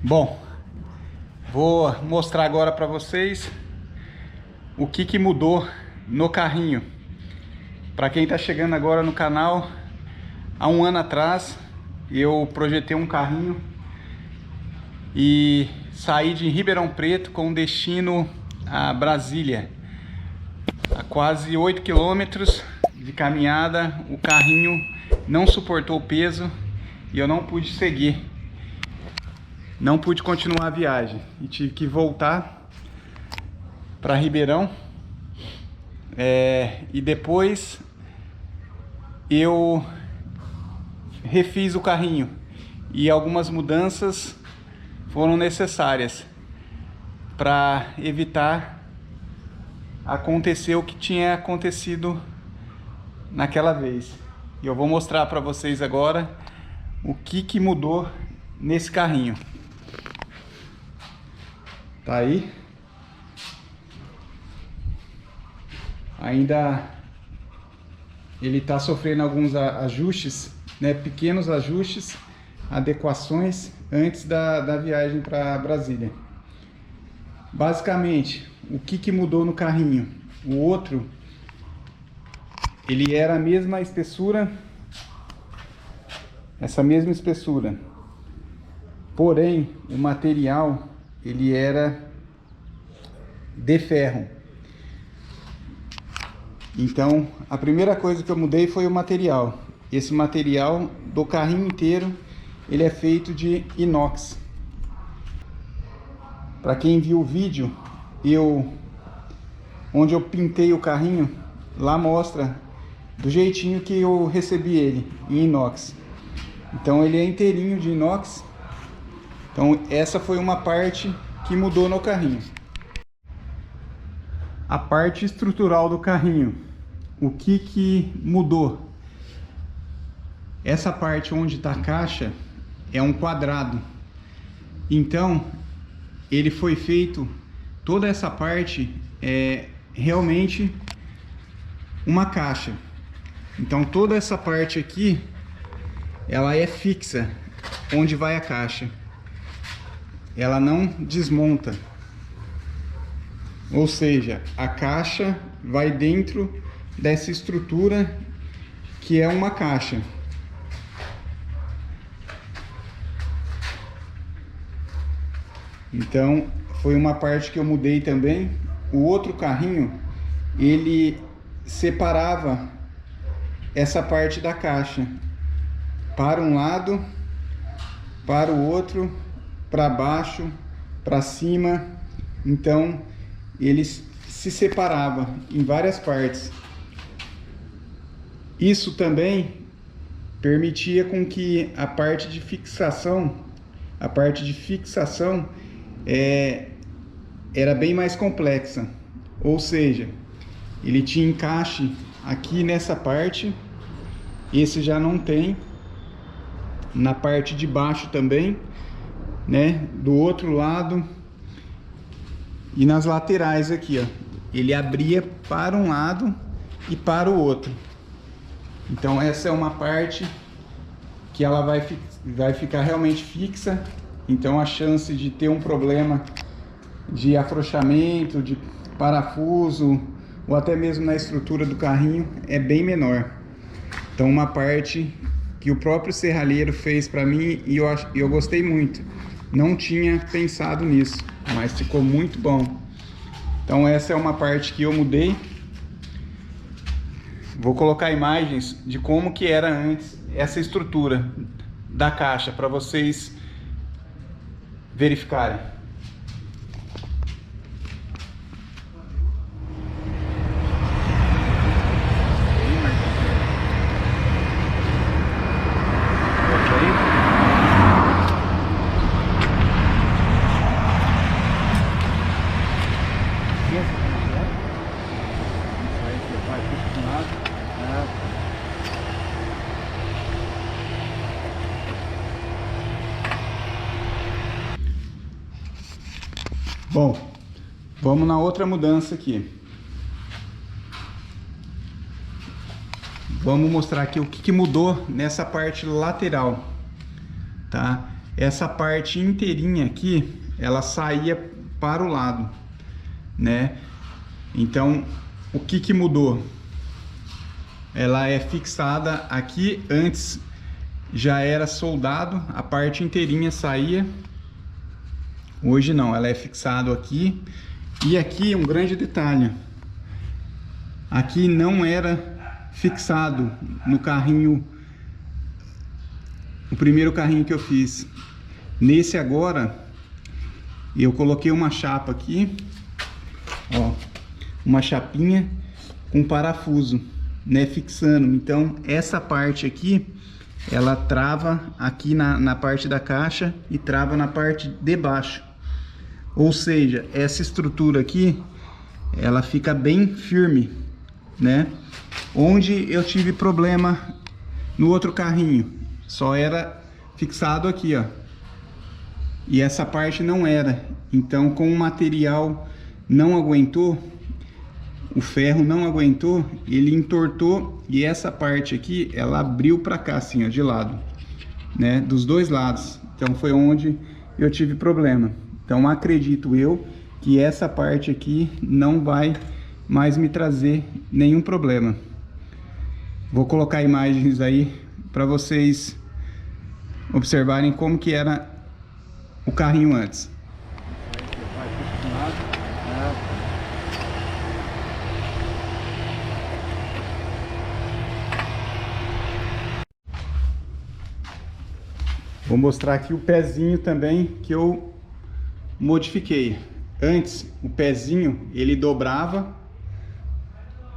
Bom, vou mostrar agora para vocês o que mudou no carrinho. Para quem está chegando agora no canal, há um ano atrás eu projetei um carrinho e saí de Ribeirão Preto com destino a Brasília. A quase 8 quilômetros de caminhada, o carrinho não suportou o peso e eu não pude seguir. Não pude continuar a viagem e tive que voltar para Ribeirão. E depois eu refiz o carrinho e algumas mudanças foram necessárias para evitar acontecer o que tinha acontecido naquela vez. E eu vou mostrar para vocês agora o que mudou nesse carrinho. Tá aí. Ainda ele está sofrendo alguns ajustes, né, pequenos ajustes, adequações antes da viagem para Brasília. Basicamente, o que mudou no carrinho? O outro, ele era a mesma espessura, essa mesma espessura, porém o material ele era de ferro. Então a primeira coisa que eu mudei foi o material. Esse material do carrinho inteiro ele é feito de inox. Para quem viu o vídeo onde eu pintei o carrinho, lá mostra do jeitinho que eu recebi ele em inox. Então ele é inteirinho de inox. Então essa foi uma parte que mudou no carrinho. A parte estrutural do carrinho, o que mudou? Essa parte onde está a caixa é um quadrado. Então ele foi feito, toda essa parte é realmente uma caixa. Então toda essa parte aqui ela é fixa onde vai a caixa. Ela não desmonta. Ou seja, a caixa vai dentro dessa estrutura que é uma caixa. Então foi uma parte que eu mudei também. O outro carrinho ele separava essa parte da caixa para um lado, para o outro, para baixo, para cima. Então eles se separavam em várias partes. Isso também permitia com que a parte de fixação era bem mais complexa. Ou seja, ele tinha encaixe aqui nessa parte, esse já não tem, na parte de baixo também, né, do outro lado e nas laterais aqui, ó, ele abria para um lado e para o outro. Então essa é uma parte que ela vai ficar realmente fixa. Então a chance de ter um problema de afrouxamento, de parafuso ou até mesmo na estrutura do carrinho é bem menor. Então uma parte que o próprio serralheiro fez para mim e eu gostei muito. Não tinha pensado nisso, mas ficou muito bom. Então essa é uma parte que eu mudei. Vou colocar imagens de como que era antes essa estrutura da caixa para vocês verificarem. Bom, vamos na outra mudança aqui. Vamos mostrar aqui o que mudou nessa parte lateral, tá? essa parte inteirinha aqui, ela saía para o lado, né? Então, o que que mudou? Ela é fixada aqui, antes já era soldado, a parte inteirinha saía. Hoje não, ela é fixado aqui. E aqui um grande detalhe, aqui não era fixado no carrinho, o primeiro carrinho que eu fiz. Nesse agora, eu coloquei uma chapa aqui, ó, uma chapinha com parafuso, né, fixando. Então essa parte aqui, ela trava aqui na parte da caixa e trava na parte de baixo. Ou seja, essa estrutura aqui, ela fica bem firme, né? Onde eu tive problema no outro carrinho, só era fixado aqui, ó. E essa parte não era. Então, com o material não aguentou, o ferro não aguentou, ele entortou e essa parte aqui, ela abriu para cá assim, ó, de lado, né? Dos dois lados. Então, foi onde eu tive problema. Então acredito eu que essa parte aqui não vai mais me trazer nenhum problema. Vou colocar imagens aí para vocês observarem como que era o carrinho antes. Vou mostrar aqui o pezinho também que eu modifiquei. Antes o pezinho ele dobrava,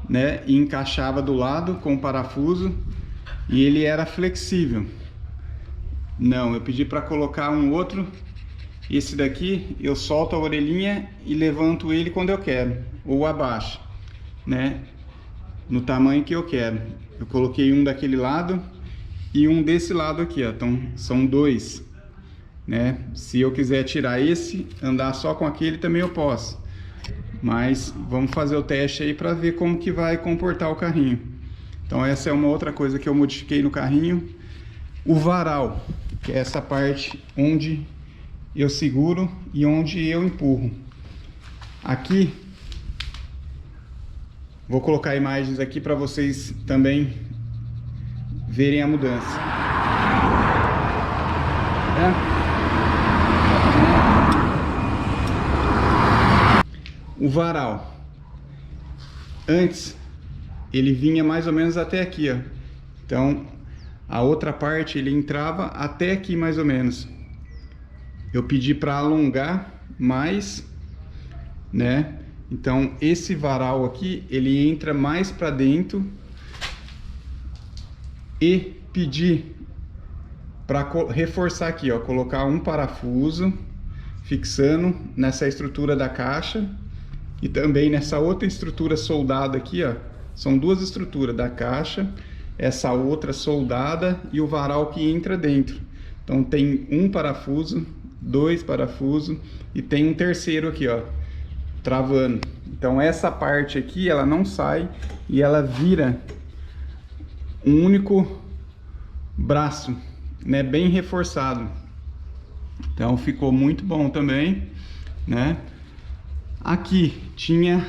né, e encaixava do lado com o parafuso e ele era flexível. Não, eu pedi para colocar um outro. Esse daqui eu solto a orelhinha e levanto ele quando eu quero, ou abaixo, né, no tamanho que eu quero. Eu coloquei um daquele lado e um desse lado aqui, ó. Então são dois, né? Se eu quiser tirar esse, andar só com aquele também eu posso. Mas vamos fazer o teste aí para ver como que vai comportar o carrinho. Então essa é uma outra coisa que eu modifiquei no carrinho. O varal, que é essa parte onde eu seguro e onde eu empurro. Aqui, vou colocar imagens aqui para vocês também verem a mudança. O varal, antes ele vinha mais ou menos até aqui, ó. Então a outra parte ele entrava até aqui mais ou menos. Eu pedi para alongar mais, né? Então esse varal aqui ele entra mais para dentro e pedi para reforçar aqui, ó, colocar um parafuso fixando nessa estrutura da caixa e também nessa outra estrutura soldada aqui, ó. São duas estruturas da caixa, essa outra soldada e o varal que entra dentro. Então tem um parafuso, dois parafusos e tem um terceiro aqui, ó, travando. Então essa parte aqui ela não sai e ela vira um único braço, né, bem reforçado. Então ficou muito bom também, né? Aqui tinha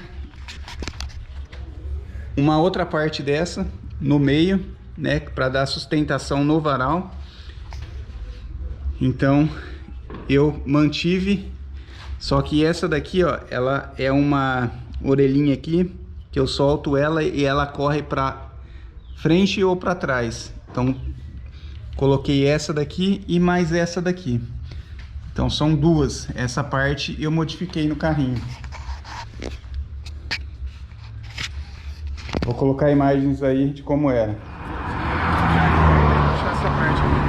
uma outra parte dessa no meio, né, para dar sustentação no varal. Então eu mantive, só que essa daqui, ó, ela é uma orelhinha aqui que eu solto ela e ela corre para frente ou para trás. Então coloquei essa daqui e mais essa daqui. Então são duas. Essa parte eu modifiquei no carrinho. Vou colocar imagens aí de como era. Vou deixar essa parte aqui.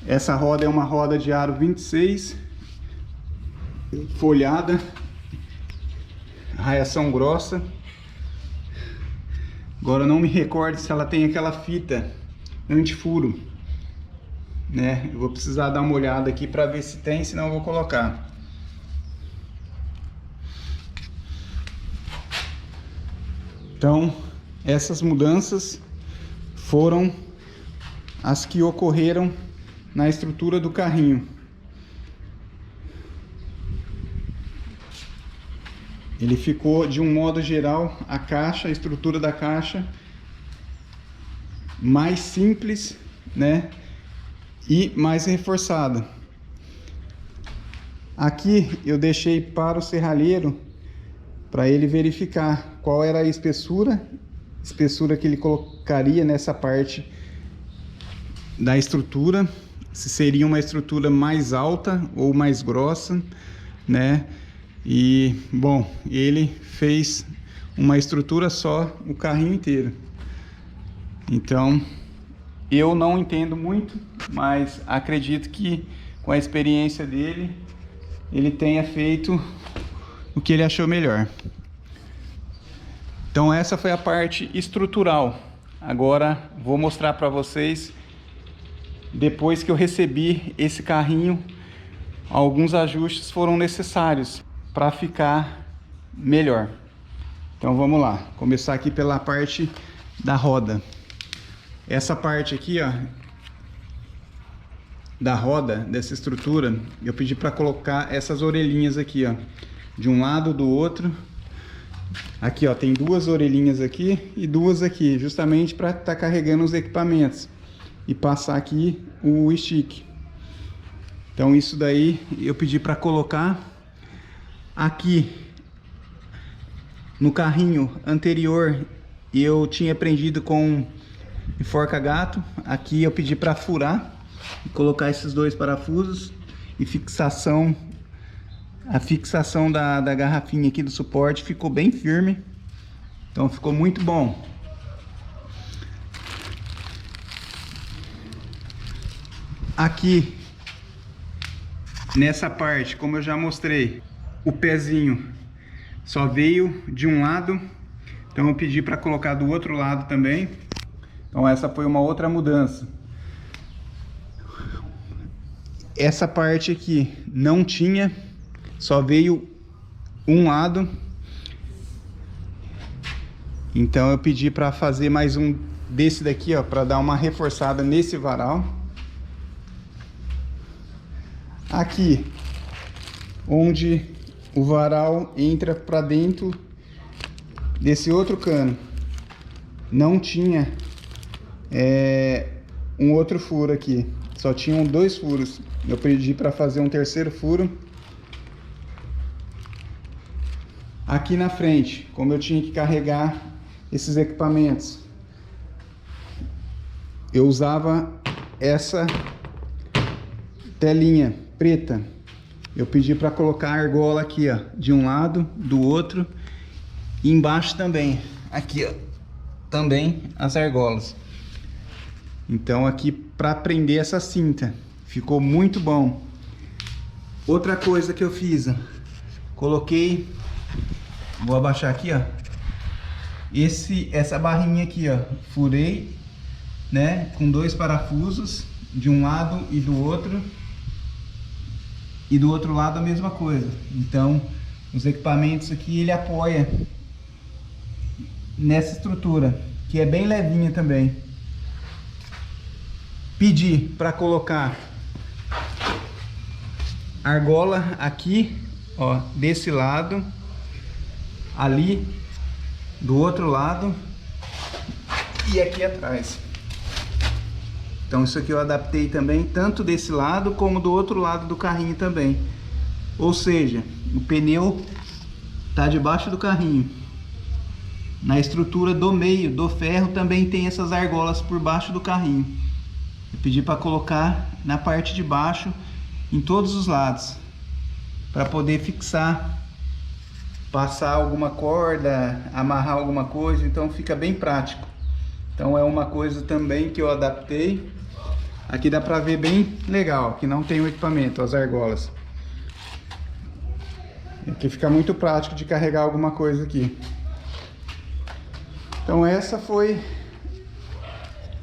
Essa roda é uma roda de aro 26, folhada, raiação grossa. Agora eu não me recordo se ela tem aquela fita antifuro, né? Eu vou precisar dar uma olhada aqui para ver se tem, senão eu vou colocar. Então essas mudanças foram as que ocorreram na estrutura do carrinho. Ele ficou, de um modo geral, a estrutura da caixa mais simples, né? E mais reforçada. Aqui eu deixei para o serralheiro, para ele verificar qual era a espessura que ele colocaria nessa parte da estrutura, se seria uma estrutura mais alta ou mais grossa, né? E, bom, ele fez uma estrutura só, o carrinho inteiro. Então, eu não entendo muito, mas acredito que com a experiência dele, ele tenha feito o que ele achou melhor. Então essa foi a parte estrutural. Agora vou mostrar para vocês, depois que eu recebi esse carrinho, alguns ajustes foram necessários para ficar melhor. Então vamos lá, começar aqui pela parte da roda. Essa parte aqui, ó, da roda, dessa estrutura, eu pedi para colocar essas orelhinhas aqui, ó, de um lado do outro. Aqui, ó, tem duas orelhinhas aqui e duas aqui, justamente para estar carregando os equipamentos e passar aqui o stick. Então isso daí eu pedi para colocar. Aqui no carrinho anterior eu tinha prendido com enforca-gato. Aqui eu pedi para furar e colocar esses dois parafusos e fixação. A fixação da garrafinha aqui do suporte ficou bem firme, então ficou muito bom. Aqui nessa parte, como eu já mostrei, o pezinho só veio de um lado, então eu pedi para colocar do outro lado também. Então essa foi uma outra mudança. Essa parte aqui não tinha, só veio um lado, então eu pedi para fazer mais um desse daqui, ó, para dar uma reforçada nesse varal. Aqui onde o varal entra para dentro desse outro cano, não tinha um outro furo aqui, só tinham dois furos. Eu pedi para fazer um terceiro furo. Aqui na frente, como eu tinha que carregar esses equipamentos, eu usava essa telinha preta. Eu pedi para colocar a argola aqui, ó, de um lado, do outro, e embaixo também. Aqui, ó, também as argolas. Então aqui para prender essa cinta, ficou muito bom. Outra coisa que eu fiz, ó, coloquei, vou abaixar aqui, ó, essa barrinha aqui, ó, furei, né, com dois parafusos de um lado e do outro. E do outro lado a mesma coisa. Então os equipamentos aqui ele apoia nessa estrutura, que é bem levinha também. Pedi para colocar argola aqui, ó, desse lado, ali do outro lado e aqui atrás. Então isso aqui eu adaptei também, tanto desse lado como do outro lado do carrinho também. Ou seja, o pneu tá debaixo do carrinho. Na estrutura do meio, do ferro, também tem essas argolas por baixo do carrinho. Eu pedi para colocar na parte de baixo, em todos os lados, para poder fixar, passar alguma corda, amarrar alguma coisa, então fica bem prático. Então é uma coisa também que eu adaptei. Aqui dá pra ver bem legal, que não tem o equipamento, as argolas. Aqui fica muito prático de carregar alguma coisa aqui. Então essa foi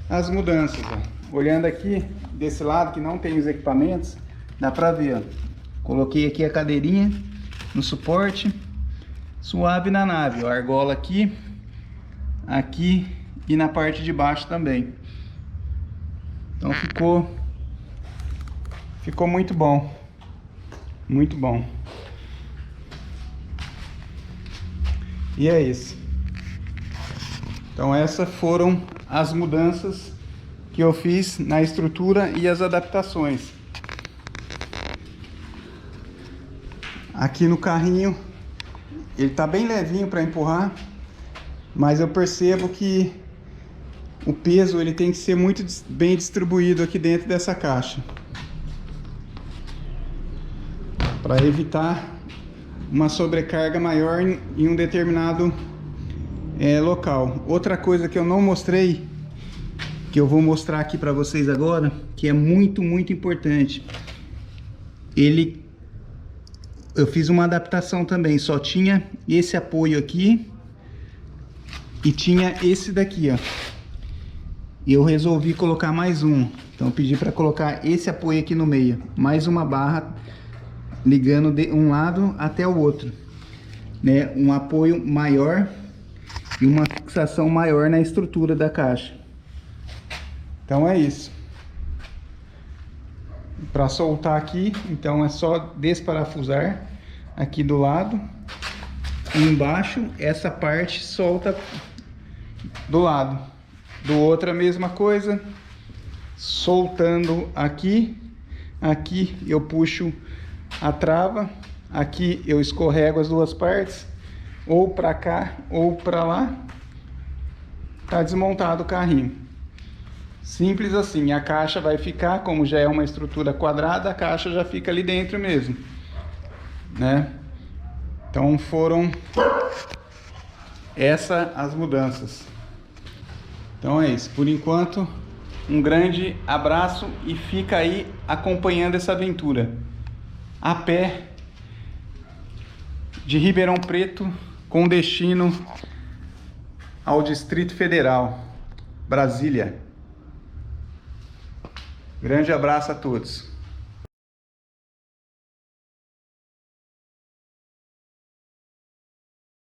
as mudanças, ó. Olhando aqui desse lado que não tem os equipamentos, dá pra ver, ó. Coloquei aqui a cadeirinha no suporte, suave na nave, ó. A argola aqui, aqui e na parte de baixo também. Então ficou muito bom. Muito bom. E é isso. Então essas foram as mudanças que eu fiz na estrutura e as adaptações. Aqui no carrinho, ele tá bem levinho para empurrar, mas eu percebo que o peso ele tem que ser muito bem distribuído aqui dentro dessa caixa, para evitar uma sobrecarga maior em um determinado local. Outra coisa que eu não mostrei, que eu vou mostrar aqui para vocês agora, que é muito importante. Eu fiz uma adaptação também, só tinha esse apoio aqui e tinha esse daqui, ó. E eu resolvi colocar mais um. Então eu pedi para colocar esse apoio aqui no meio, mais uma barra ligando de um lado até o outro, né? Um apoio maior e uma fixação maior na estrutura da caixa. Então é isso. Para soltar aqui, então é só desparafusar aqui do lado e embaixo essa parte solta do lado. Do outro a mesma coisa, soltando aqui eu puxo a trava, aqui eu escorrego as duas partes, ou para cá ou para lá, tá desmontado o carrinho. Simples assim. A caixa vai ficar, como já é uma estrutura quadrada, a caixa já fica ali dentro mesmo, né? Então foram essas as mudanças. Então é isso. Por enquanto, um grande abraço e fica aí acompanhando essa aventura a pé de Ribeirão Preto com destino ao Distrito Federal, Brasília. Grande abraço a todos.